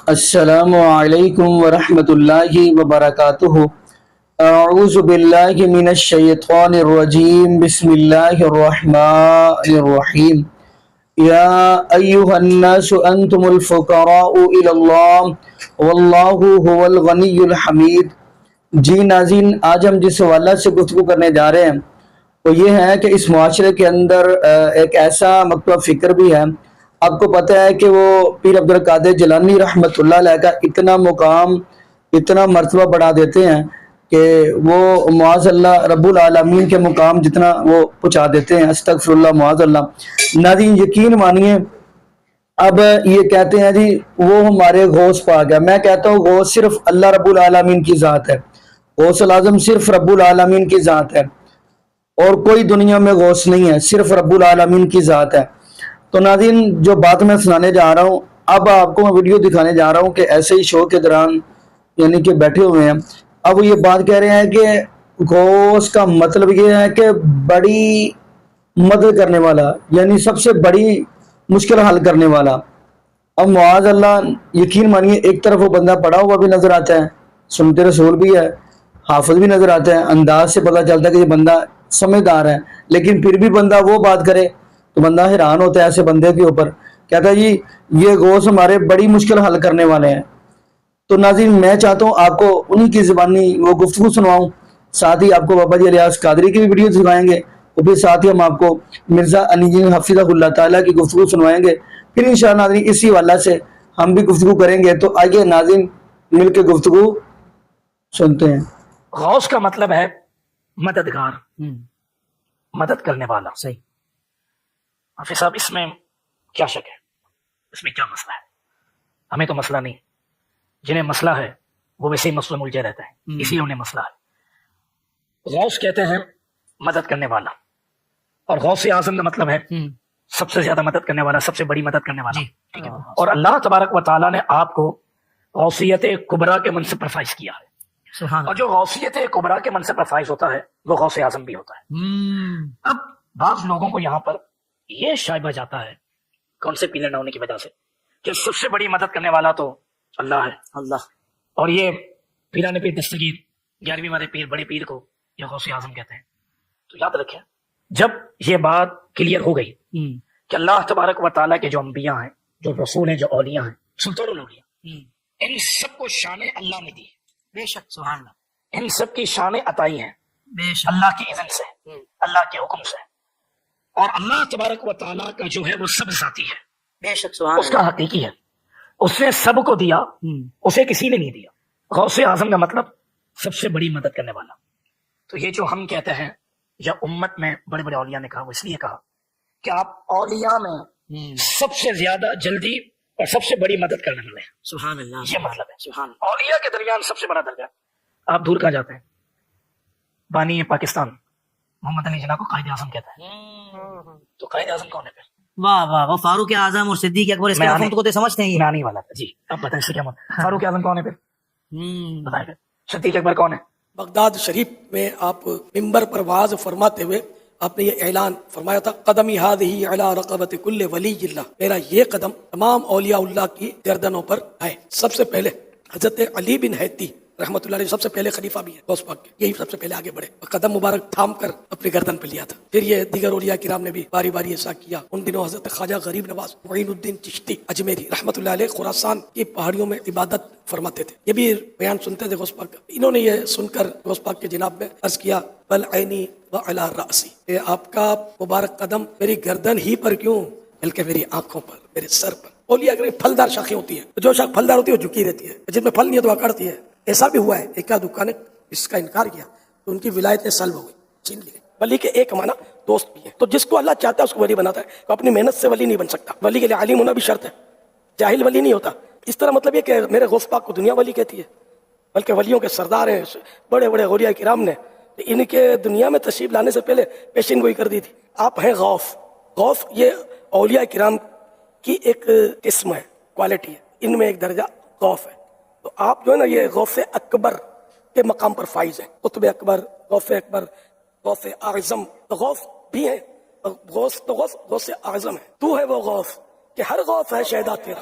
السلام علیکم ورحمۃ اللہ وبرکاتہ۔ اعوذ باللہ من الشیطان الرجیم، بسم اللہ الرحمن الرحیم۔ یا ایہا الناس انتم الفقراء الی اللہ واللہ هو الغنی الحمید۔ جی ناظرین، آج ہم جس حوالہ سے گفتگو کرنے جا رہے ہیں وہ یہ ہے کہ اس معاشرے کے اندر ایک ایسا مکتوب فکر بھی ہے۔ آپ کو پتہ ہے کہ وہ پیر عبدالقادر جیلانی رحمۃ اللہ علیہ کا اتنا مقام، اتنا مرتبہ بڑھا دیتے ہیں کہ وہ معاذ اللہ رب العالمین کے مقام جتنا وہ پہنچا دیتے ہیں۔ استغفر اللہ، معاذ اللہ۔ ناظرین یقین مانیے، اب یہ کہتے ہیں جی وہ ہمارے غوث پاک ہے۔ میں کہتا ہوں غوث صرف اللہ رب العالمین کی ذات ہے، غوث العظم صرف رب العالمین کی ذات ہے، اور کوئی دنیا میں غوث نہیں ہے، صرف رب العالمین کی ذات ہے۔ تو ناظرین، جو بات میں سنانے جا رہا ہوں، اب آپ کو میں ویڈیو دکھانے جا رہا ہوں کہ ایسے ہی شو کے دوران یعنی کہ بیٹھے ہوئے ہیں، اب وہ یہ بات کہہ رہے ہیں کہ غوث کا مطلب یہ ہے کہ بڑی مدد کرنے والا، یعنی سب سے بڑی مشکل حل کرنے والا۔ اب معاذ اللہ یقین مانیے، ایک طرف وہ بندہ پڑھا ہوا بھی نظر آتا ہے، سنت رسول بھی ہے، حافظ بھی نظر آتا ہے، انداز سے پتہ چلتا ہے کہ یہ بندہ سمجھدار ہے، لیکن پھر بھی بندہ وہ بات کرے تو بندہ حیران ہوتا ہے ایسے بندے کے اوپر۔ کہتا ہے جی یہ غوث ہمارے بڑی مشکل حل کرنے والے ہیں۔ تو ناظرین، میں چاہتا ہوں آپ کو انہی کی زبانی وہ گفتگو سنواؤں، ساتھ ہی آپ کو بابا جی الیاس قادری کی بھی ویڈیو دکھائیں گے، وہ بھی ساتھ ہی ہم آپ کو مرزا علی جی حفظہ اللہ تعالیٰ کی گفتگو سنوائیں گے۔ پھر انشاءاللہ ناظرین اسی حوالہ سے ہم بھی گفتگو کریں گے۔ تو آئیے ناظرین مل کے گفتگو سنتے ہیں۔ غوث کا مطلب ہے مددگار، مدد کرنے والا۔ صحیح۔ حافظ صاحب، اس میں کیا شک ہے؟ اس میں کیا مسئلہ ہے؟ ہمیں تو مسئلہ نہیں، جنہیں مسئلہ ہے وہ ویسے ہی مسئلہ ملجھے رہتا ہے، اسی لیے انہیں مسئلہ ہے۔ غوث کہتے ہیں مدد کرنے والا، اور غوث اعظم کا مطلب ہے سب سے زیادہ مدد کرنے والا، سب سے بڑی مدد کرنے والا۔ ٹھیک ہے؟ اور اللہ تبارک و تعالیٰ نے آپ کو غوثیت کبریٰ کے منصب پر فائز کیا ہے، اور جو غوثیت کبریٰ کے منصب پر فائز ہوتا ہے وہ غوث اعظم بھی ہوتا ہے۔ اب بعض لوگوں کو یہاں پر یہ شائبہ جاتا ہے کون سے پیلر نہ ہونے کی وجہ سے کہ سب سے بڑی مدد کرنے والا تو اللہ ہے، اللہ، اور یہ پیران پیر دستگیر 11ویں والے پیر، بڑے پیر کو یہ غوث اعظم کہتے ہیں۔ تو یاد رکھیں، جب یہ بات کلیئر ہو گئی کہ اللہ تبارک و تعالیٰ کے جو انبیاء ہیں، جو رسول ہیں، جو اولیاء ہیں، سلطان الاولیاء، ان سب کو شان اللہ نے دی، بے شک، سبحان اللہ، ان سب کی شان عطائی ہیں بے شک، اللہ کی اذن سے، اللہ کے حکم سے۔ اور اللہ تبارک و تعالیٰ کا جو ہے وہ سب ذاتی ہے، بے شک، سبحان اس کا حقیقی ہے، اس نے سب کو دیا، اسے کسی نے نہیں دیا۔ غوث اعظم کا مطلب سب سے بڑی مدد کرنے والا۔ تو یہ جو ہم کہتے ہیں یا امت میں بڑے بڑے اولیاء نے کہا، وہ اس لیے کہا کہ آپ اولیاء میں سب سے زیادہ جلدی اور سب سے بڑی مدد کرنے والے ہیں۔ سبحان اللہ، یہ مطلب ہے سبحان اللہ۔ اولیاء کے درمیان سب سے بڑا درجہ۔ آپ دور کہاں جاتے ہیں؟ بانی پاکستان محمد علی جناح کو قائد اعظم کہتا ہے، تو قائد اعظم کون ہے پھر؟ واہ واہ واہ، فاروق اعظم اور صدیق اکبر اس کے میں کو تو سمجھتے ہیں میں آنے والا تھا جی، اب بتائیں اس سے کیا مطلب؟ فاروق اعظم کون ہے پھر؟ بتائیں پھر صدیق اکبر کون ہے؟ بغداد شریف میں آپ ممبر پر واعظ فرماتے ہوئے آپ نے یہ اعلان فرمایا تھا، قدمی ہذہ علی رقبۃ کل ولی اللہ، میرا یہ قدم تمام اولیاء اللہ کی گردنوں پر ہے۔ سب سے پہلے حضرت علی بن حیتی رحمۃ اللہ علیہ سب سے پہلے خلیفہ بھی ہے غوث پاک کے، یہی سب سے پہلے آگے بڑھے اور قدم مبارک تھام کر اپنی گردن پہ لیا تھا۔ پھر یہ دیگر اولیاء کرام نے بھی باری باری ایسا کیا۔ ان دنوں حضرت خواجہ غریب نواز معین الدین چشتی اجمیری رحمۃ اللہ علیہ خراسان کی پہاڑیوں میں عبادت فرماتے تھے، یہ بھی بیان سنتے تھے غوث پاک کا۔ انہوں نے یہ سن کر غوث پاک کے جناب میں عرض کیا، بل عینی وعلی رأسی، کہ آپ کا مبارک قدم میری گردن ہی پر کیوں بلکہ میری آنکھوں پر، میرے سر پر۔ اولیاء کی پھلدار شاخیں ہوتی ہیں، جو شاخ پھلدار ہوتی ہے وہ جھکی رہتی ہے، جن میں پھل نہیں ہے تو اکڑتی ہے۔ ایسا بھی ہوا ہے، ایک دکا نے اس کا انکار کیا تو ان کی ولایت سلب ہو گئی، چھین لی گئی۔ ولی کے ایک معنی دوست بھی ہے، تو جس کو اللہ چاہتا ہے اس کو ولی بناتا ہے، تو اپنی محنت سے ولی نہیں بن سکتا۔ ولی کے لیے عالم ہونا بھی شرط ہے، جاہل ولی نہیں ہوتا۔ اس طرح مطلب یہ کہ میرے غوث پاک کو دنیا ولی کہتی ہے، بلکہ ولیوں کے سردار ہیں بڑے بڑے اولیاء کرام نے ان کے دنیا میں تشریف لانے سے پہلے پیشین گوئی کر دی تھی۔ آپ ہیں غوث۔ غوث یہ اولیاء کرام کی ایک قسم ہے، کوالٹی ہے، ان میں ایک درجہ غوث ہے۔ تو آپ جو ہے نا یہ غوث اکبر کے مقام پر فائز ہیں، قطب اکبر، غوث اکبر، غوث اعظم، تو غوث بھی ہیں، غوث تو غوث اعظم ہے۔ تو ہے وہ غوث کہ ہر غوث ہے شہدا تیرا،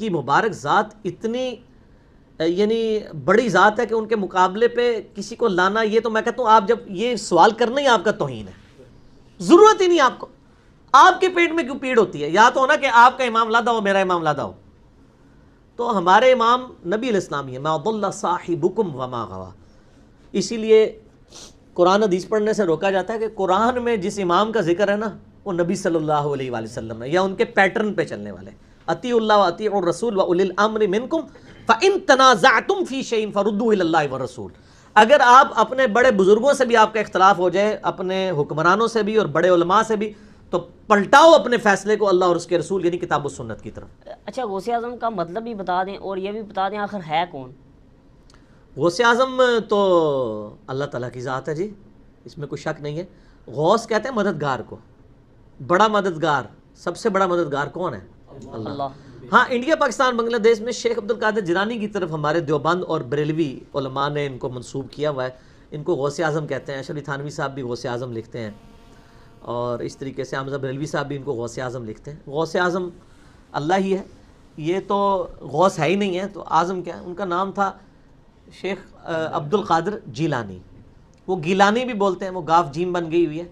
کی مبارک ذات اتنی یعنی بڑی ذات ہے کہ ان کے مقابلے پہ کسی کو لانا، یہ تو میں کہتا ہوں آپ جب یہ سوال کرنا ہی آپ کا توہین ہے، ضرورت ہی نہیں آپ کو. آپ کے پیٹ میں کیوں پیڑ ہوتی ہے؟ یا تو ہونا کہ آپ کا امام لادا ہو، میرا امام لادا ہو. تو ہمارے امام نبی علیہ السلام ہی ہے. ما ضل صاحبکم وما غوا. اسی لیے قرآن حدیث پڑھنے سے روکا جاتا ہے کہ قرآن میں جس امام کا ذکر ہے نا وہ نبی صلی اللہ علیہ وآلہ وسلم ہے، یا ان کے پیٹرن پہ چلنے والے. اطیعوا اللہ واطیعوا الرسول واولی الامر منکم فان تنازعتم فی شیء فردوہ الی اللہ والرسول. اگر آپ اپنے بڑے بزرگوں سے بھی آپ کا اختلاف ہو جائے، اپنے حکمرانوں سے بھی اور بڑے علماء سے بھی، تو پلٹاؤ اپنے فیصلے کو اللہ اور اس کے رسول یعنی کتاب و سنت کی طرف. اچھا غوث اعظم کا مطلب بھی بتا دیں اور یہ بھی بتا دیں آخر ہے کون؟ غوث اعظم تو اللہ تعالیٰ کی ذات ہے جی، اس میں کوئی شک نہیں ہے. غوث کہتے ہیں مددگار کو، بڑا مددگار. سب سے بڑا مددگار کون ہے؟ اللہ. ہاں انڈیا پاکستان بنگلہ دیش میں شیخ عبد القادر جیلانی کی طرف ہمارے دیوبند اور بریلوی علماء نے ان کو منسوب کیا ہوا ہے. ان کو غوث اعظم کہتے ہیں. اشرف علی تھانوی صاحب بھی غوث اعظم لکھتے ہیں، اور اس طریقے سے حمزہ بریلوی صاحب بھی ان کو غوث اعظم لکھتے ہیں. غوث اعظم اللہ ہی ہے، یہ تو غوث ہے ہی نہیں ہے، تو اعظم کیا ہے؟ ان کا نام تھا شیخ عبد القادر جیلانی. وہ گیلانی بھی بولتے ہیں، وہ گاف جیم بن گئی ہوئی ہے.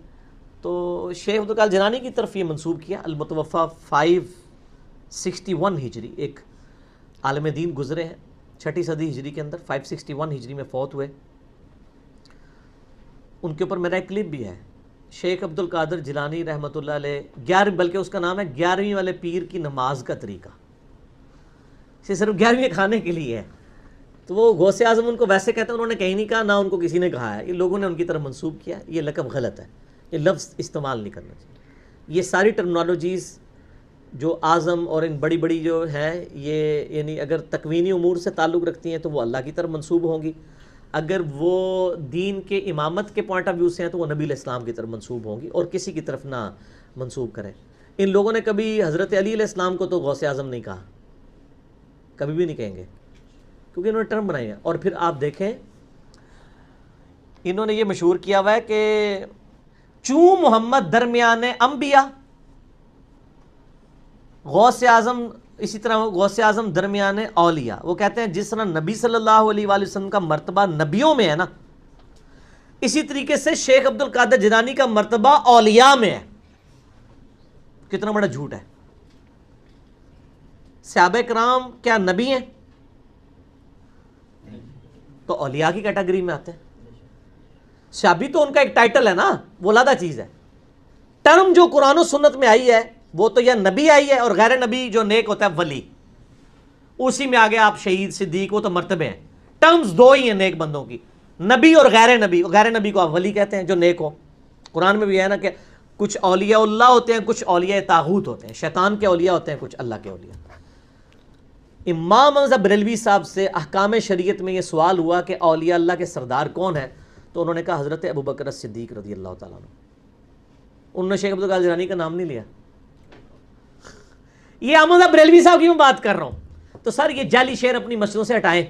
تو شیخ عبد القادر جیلانی کی طرف یہ منسوب کیا. المتوفیٰ 561 ہجری، ایک عالم دین گزرے ہیں 6ٹھی صدی ہجری کے اندر، 561 ہجری میں فوت ہوئے. ان کے اوپر میرا ایک کلپ بھی ہے. شیخ عبد القادر جیلانی رحمۃ اللہ علیہ 11، بلکہ اس کا نام ہے 11ویں والے پیر کی نماز کا طریقہ. اسے صرف 11ویں کھانے کے لیے ہے. تو وہ غوث اعظم ان کو ویسے کہتے ہیں، انہوں نے کہیں نہیں کہا، نہ ان کو کسی نے کہا ہے. یہ لوگوں نے ان کی طرف منسوب کیا. یہ لقب غلط ہے، یہ لفظ استعمال نہیں کرنا چاہیے. یہ ساری ٹرمنالوجیز جو اعظم اور ان بڑی بڑی جو ہیں، یہ یعنی اگر تکوینی امور سے تعلق رکھتی ہیں تو وہ اللہ کی طرف منسوب ہوں گی. اگر وہ دین کے امامت کے پوائنٹ آف ویو سے ہیں تو وہ نبی علیہ السلام کی طرف منسوب ہوں گی، اور کسی کی طرف نہ منسوب کریں. ان لوگوں نے کبھی حضرت علی علیہ السلام کو تو غوث اعظم نہیں کہا، کبھی بھی نہیں کہیں گے، کیونکہ انہوں نے ٹرم بنائی ہے. اور پھر آپ دیکھیں انہوں نے یہ مشہور کیا ہوا ہے کہ چوں محمد درمیان انبیاء، غوث اعظم اسی طرح غوث اعظم درمیان اولیاء. وہ کہتے ہیں جس طرح نبی صلی اللہ علیہ وآلہ وسلم کا مرتبہ نبیوں میں ہے نا، اسی طریقے سے شیخ عبد القادر جیلانی کا مرتبہ اولیاء میں ہے. کتنا بڑا جھوٹ ہے. صحابہ کرام کیا نبی ہیں؟ تو اولیاء کی کیٹیگری میں آتے ہیں. صحابی تو ان کا ایک ٹائٹل ہے نا، وہ علیحدہ چیز ہے. ٹرم جو قرآن و سنت میں آئی ہے وہ تو یا نبی آئی ہے، اور غیر نبی جو نیک ہوتا ہے ولی، اسی میں آگے آپ شہید صدیق، وہ تو مرتبے ہیں. ٹرمز دو ہی ہیں نیک بندوں کی، نبی اور غیر نبی. غیر نبی کو آپ ولی کہتے ہیں جو نیک ہو. قرآن میں بھی ہے نا کہ کچھ اولیاء اللہ ہوتے ہیں، کچھ اولیاء طاغوت ہوتے ہیں. شیطان کے اولیاء ہوتے ہیں، کچھ اللہ کے اولیاء. امام حمزہ بریلوی صاحب سے احکام شریعت میں یہ سوال ہوا کہ اولیاء اللہ کے سردار کون ہے، تو انہوں نے کہا حضرت ابوبکر صدیق رضی اللہ تعالیٰ عنہ. انہوں نے شیخ عبد القادر جیلانی کا نام نہیں لیا. یہ حمزہ بریلوی صاحب کی میں بات کر رہا ہوں. تو سر یہ جعلی شعر اپنی مسجدوں سے ہٹائیں،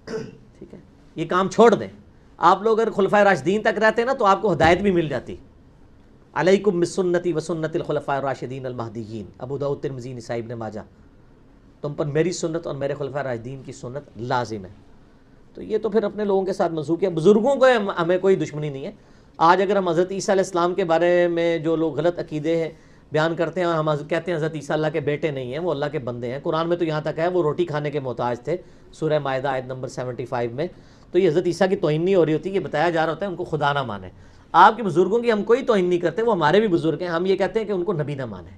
ٹھیک ہے، یہ کام چھوڑ دیں. آپ لوگ اگر خلفائے راشدین تک رہتے ہیں نا تو آپ کو ہدایت بھی مل جاتی. علیکم بسنتی وسنت الخلفاء الراشدین المہدیین، ابو داؤد ترمذی نسائی ابن ماجہ. تم پر میری سنت اور میرے خلفائے راشدین کی سنت لازم ہے. تو یہ تو پھر اپنے لوگوں کے ساتھ منسوخ کیا. بزرگوں کو ہمیں کوئی دشمنی نہیں ہے. آج اگر ہم حضرت عیسیٰ علیہ السلام کے بارے میں جو لوگ غلط عقیدے ہیں بیان کرتے ہیں، اور ہم کہتے ہیں حضرت عیسیٰ اللہ کے بیٹے نہیں ہیں، وہ اللہ کے بندے ہیں. قرآن میں تو یہاں تک ہے وہ روٹی کھانے کے محتاج تھے، سورہ مائدہ آیت نمبر 75 میں. تو یہ حضرت عیسیٰ کی توہین نہیں ہو رہی ہوتی، یہ بتایا جا رہا ہوتا ہے ان کو خدا نہ مانے. آپ کے بزرگوں کی ہم کوئی توہین نہیں کرتے، وہ ہمارے بھی بزرگ ہیں. ہم یہ کہتے ہیں کہ ان کو نبی نہ مانیں،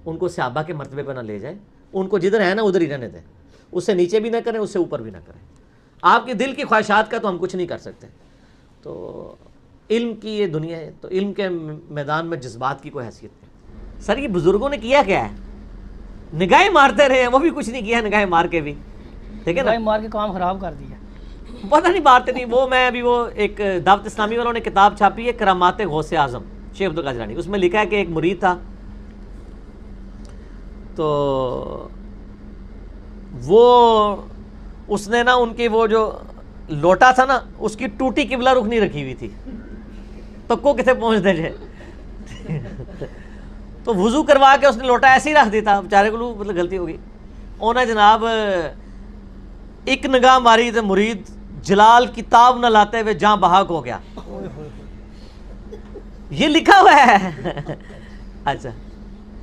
ان کو صحابہ کے مرتبے پہ نہ لے جائیں، ان کو جدھر ہے نا ادھر ہی رہنے دیں. اس سے نیچے بھی نہ کریں، اس سے اوپر بھی نہ کریں. آپ کے دل کی خواہشات کا تو ہم کچھ نہیں کر سکتے. تو علم کی یہ دنیا ہے، تو علم کے میدان میں جذبات کی کوئی حیثیت نہیں. سر یہ بزرگوں نے کیا کیا ہے؟ نگاہیں مارتے رہے ہیں، وہ بھی کچھ نہیں کیا نگاہیں مار کے بھی، ٹھیک ہے نا، مار کے کام خراب کر دیا. پتہ نہیں مارتے نہیں. وہ میں ابھی وہ ایک دعوت اسلامی والوں نے کتاب چھاپی ہے کرامات غوث اعظم شیخ عبد القادر جیلانی. اس میں لکھا ہے کہ ایک مرید تھا، تو وہ اس نے نا ان کی وہ جو لوٹا تھا نا اس کی ٹوٹی قبلہ رخ نہیں رکھی ہوئی تھی، تو کو کتنے پہنچ دے جائے. تو وضو کروا کے اس نے لوٹا ایسے ہی رکھ دیتا بیچارے کو، مطلب غلطی ہوگی انہیں جناب ایک نگاہ ماری تو مرید جلال کتاب نہ لاتے ہوئے جہاں بحق ہو گیا. یہ لکھا ہوا ہے. اچھا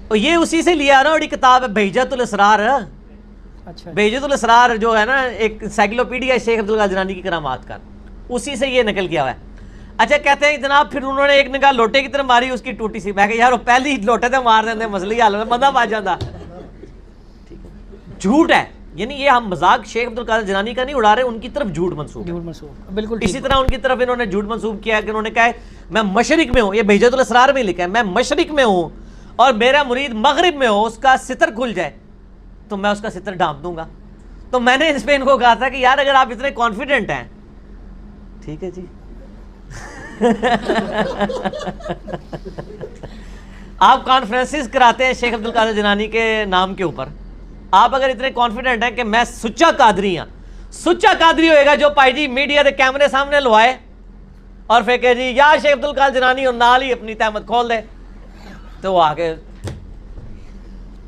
اور یہ اسی سے لیا نا، بڑی کتاب ہے بہجت الاسرار. بہجت الاسرار جو ہے نا ایک انسائکلوپیڈیا شیخ عبدالقادر جیلانی کی کرامات کا، اسی سے یہ نکل گیا ہوا ہے. اچھا کہتے ہیں جناب پھر انہوں نے ایک نگاہ لوٹے کی طرف ماری، اس کی ٹوٹی سی. میں کہ یار وہ پہلی لوٹے تھے مار دیتے مسئلہ حل میں بندہ بچ جاتا. جھوٹ ہے، یعنی یہ ہم مذاق شیخ عبدالقادر جیلانی کا نہیں اڑا رہے، ان کی طرف جھوٹ منسوب بالکل. اسی طرح ان کی طرف انہوں نے جھوٹ منسوب کیا ہے کہ انہوں نے کہا ہے میں مشرق میں ہوں، یہ بہجت الاسرار میں لکھا ہے، میں مشرق میں ہوں اور میرا مرید مغرب میں ہو، اس کا ستر کھل جائے تو میں اس کا ستر ڈھانپ دوں گا. تو میں نے اس پہ ان کو کہا تھا کہ یار اگر آپ اتنے کانفیڈنٹ ہیں ٹھیک ہے جی آپ کانفرنسز کراتے ہیں شیخ عبدالقادر جیلانی کے نام کے اوپر، آپ اگر اتنے کانفیڈنٹ ہیں کہ میں سچا قادری ہوں، سچا قادری ہوئے گا جو پائی جی میڈیا دے کیمرے سامنے لوائے اور پھر کہ جی یا شیخ عبدالقادر جیلانی اور نال ہی اپنی تہمت کھول دے، تو وہ آگے.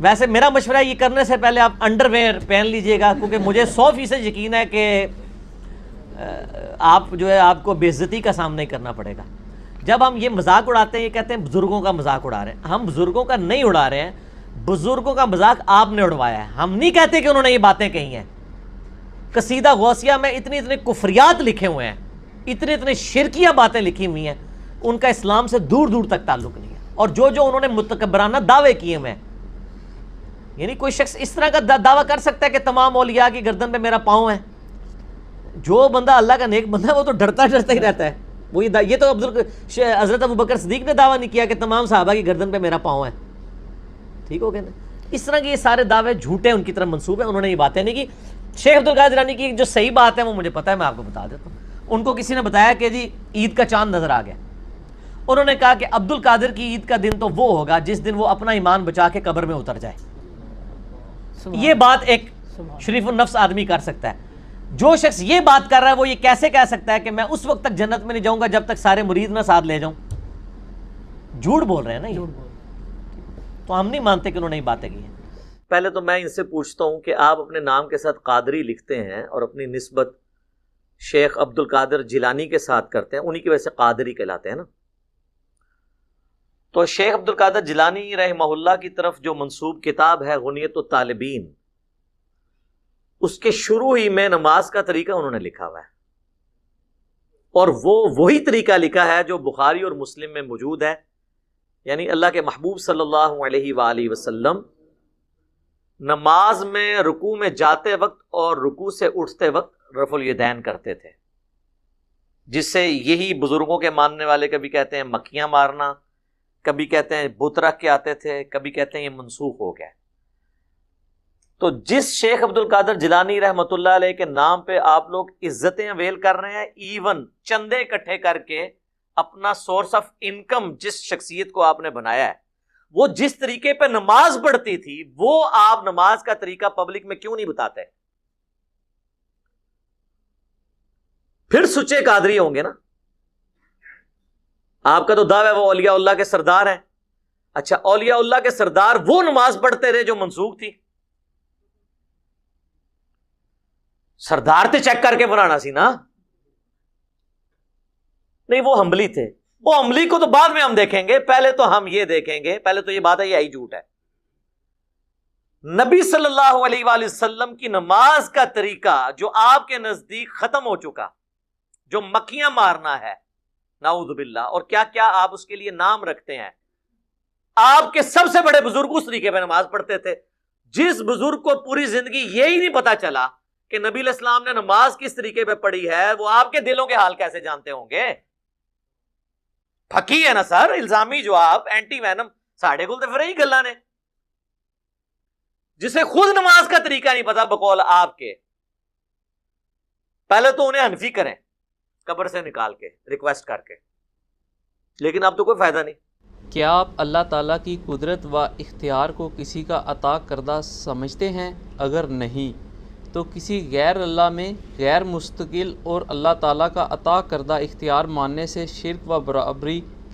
ویسے میرا مشورہ یہ کرنے سے پہلے آپ انڈر ویئر پہن لیجئے گا، کیونکہ مجھے 100% یقین ہے کہ آپ جو ہے آپ کو بے عزتی کا سامنا ہی کرنا پڑے گا. جب ہم یہ مذاق اڑاتے ہیں، یہ کہتے ہیں بزرگوں کا مذاق اڑا رہے ہیں، ہم بزرگوں کا نہیں اڑا رہے ہیں، بزرگوں کا مذاق آپ نے اڑوایا ہے. ہم نہیں کہتے کہ انہوں نے یہ باتیں کہی ہیں. قصیدہ غوثیہ میں اتنے کفریات لکھے ہوئے ہیں، اتنے شرکیہ باتیں لکھی ہوئی ہیں، ان کا اسلام سے دور دور تک تعلق نہیں ہے. اور جو انہوں نے متکبرانہ دعوے کیے ہوئے ہیں، یعنی کوئی شخص اس طرح کا دعویٰ کر سکتا ہے کہ تمام اولیاء کی گردن پہ میرا پاؤں ہے. جو بندہ اللہ کا نیک بندہ ہے وہ تو ڈرتا ہی رہتا ہے. وہ یہ تو حضرت ابوبکر صدیق نے دعویٰ نہیں کیا کہ تمام صحابہ کی گردن پہ میرا پاؤں ہے. ٹھیک ہو گیا نا. اس طرح کے یہ سارے دعوے جھوٹے ان کی طرف منسوب ہیں، انہوں نے یہ باتیں نہیں کی. شیخ عبدالقادر جیلانی کی جو صحیح بات ہے وہ مجھے پتہ ہے، میں آپ کو بتا دیتا ہوں. ان کو کسی نے بتایا کہ جی عید کا چاند نظر آ گیا. انہوں نے کہا کہ عبدالقادر کی عید کا دن تو وہ ہوگا جس دن وہ اپنا ایمان بچا کے قبر میں اتر جائے. یہ بات ایک شریف النفس آدمی کر سکتا ہے. جو شخص یہ بات کر رہا ہے وہ یہ کیسے کہہ سکتا ہے کہ میں اس وقت تک جنت میں نہیں جاؤں گا جب تک سارے مرید نہ ساتھ لے جاؤں. جھوٹ بول رہے ہیں نا یہ. تو ہم نہیں مانتے کہ انہوں نے یہ باتیں کی ہیں. پہلے تو میں ان سے پوچھتا ہوں کہ آپ اپنے نام کے ساتھ قادری لکھتے ہیں اور اپنی نسبت شیخ عبدالقادر جیلانی کے ساتھ کرتے ہیں، انہی کی وجہ سے قادری کہلاتے ہیں نا. تو شیخ عبدالقادر جیلانی رحمہ اللہ کی طرف جو منسوب کتاب ہے غنیت الطالبین، اس کے شروع ہی میں نماز کا طریقہ انہوں نے لکھا ہوا ہے، اور وہی طریقہ لکھا ہے جو بخاری اور مسلم میں موجود ہے. یعنی اللہ کے محبوب صلی اللہ علیہ وآلہ وسلم نماز میں رکوع میں جاتے وقت اور رکوع سے اٹھتے وقت رفع الیدین کرتے تھے، جس سے یہی بزرگوں کے ماننے والے کبھی کہتے ہیں مکھیاں مارنا، کبھی کہتے ہیں بت رکھ کے آتے تھے، کبھی کہتے ہیں یہ منسوخ ہو گیا. تو جس شیخ عبدالقادر جیلانی رحمۃ اللہ علیہ کے نام پہ آپ لوگ عزتیں اویل کر رہے ہیں، ایون چندے اکٹھے کر کے اپنا سورس آف انکم جس شخصیت کو آپ نے بنایا ہے، وہ جس طریقے پہ نماز پڑھتی تھی وہ آپ نماز کا طریقہ پبلک میں کیوں نہیں بتاتے؟ پھر سچے قادری ہوں گے نا. آپ کا تو دعویٰ ہے وہ اولیاء اللہ کے سردار ہیں. اچھا اولیاء اللہ کے سردار وہ نماز پڑھتے رہے جو منسوخ تھی؟ سردار تے چیک کر کے بنانا سی نا. نہیں وہ حنبلی تھے، وہ حنبلی کو تو بعد میں ہم دیکھیں گے، پہلے تو ہم یہ دیکھیں گے، پہلے تو یہ بات ہے یہ آئی جھوٹ ہے. نبی صلی اللہ علیہ وآلہ وسلم کی نماز کا طریقہ جو آپ کے نزدیک ختم ہو چکا، جو مکھیاں مارنا ہے نعوذ باللہ، اور کیا کیا آپ اس کے لیے نام رکھتے ہیں. آپ کے سب سے بڑے بزرگ اس طریقے پہ نماز پڑھتے تھے. جس بزرگ کو پوری زندگی یہی نہیں پتا چلا کہ نبی علیہ السلام نے نماز کس طریقے پہ پڑھی ہے، وہ آپ کے دلوں کے حال کیسے جانتے ہوں گے؟ پھکی ہے نا سر الزامی جو آپ اینٹی وینم ساڑھے گل تو پھر ہی گلا نے، جسے خود نماز کا طریقہ نہیں پتا بقول آپ کے. پہلے تو انہیں حنفی کریں قبر سے نکال کے ریکویسٹ کر کے، لیکن اب تو کوئی فائدہ نہیں. کیا آپ اللہ تعالیٰ کی قدرت و اختیار کو کسی کا عطا کردہ سمجھتے ہیں؟ اگر نہیں تو کسی غیر اللہ میں غیر مستقل اور اللہ تعالیٰ کا عطا کردہ اختیار ماننے سے شرک و برابری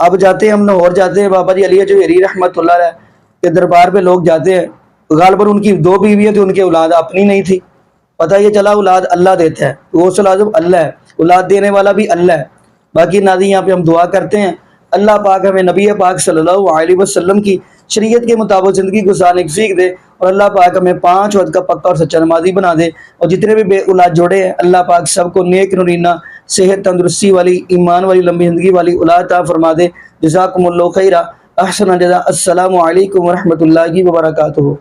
اب جاتے ہیں ہم لاہور جاتے ہیں بابا جی علی جوہری رحمۃ اللہ علیہ کے دربار پہ لوگ جاتے ہیں، غالباً ان کی 2 بیویاں تھیں، ان کی اولاد اپنی نہیں تھی، پتہ یہ چلا اولاد اللہ دیتا ہے، غوث العظم اللہ ہے، اولاد دینے والا بھی اللہ ہے۔ باقی ناظرین یہاں پہ ہم دعا کرتے ہیں اللہ پاک ہمیں نبی پاک صلی اللہ علیہ وسلم کی شریعت کے مطابق زندگی گزارنے کی سیکھ دے، اور اللہ پاک ہمیں 5 وقت کا پکا اور سچا نمازی بنا دے، اور جتنے بھی بے اولاد جوڑے ہیں اللہ پاک سب کو نیک نورینہ صحت تندرستی والی ایمان والی لمبی زندگی والی اولاد عطا فرما دے۔ جزاکم اللہ خیرہ، احسن الجزاء۔ السلام علیکم ورحمۃ اللہ وبرکاتہ۔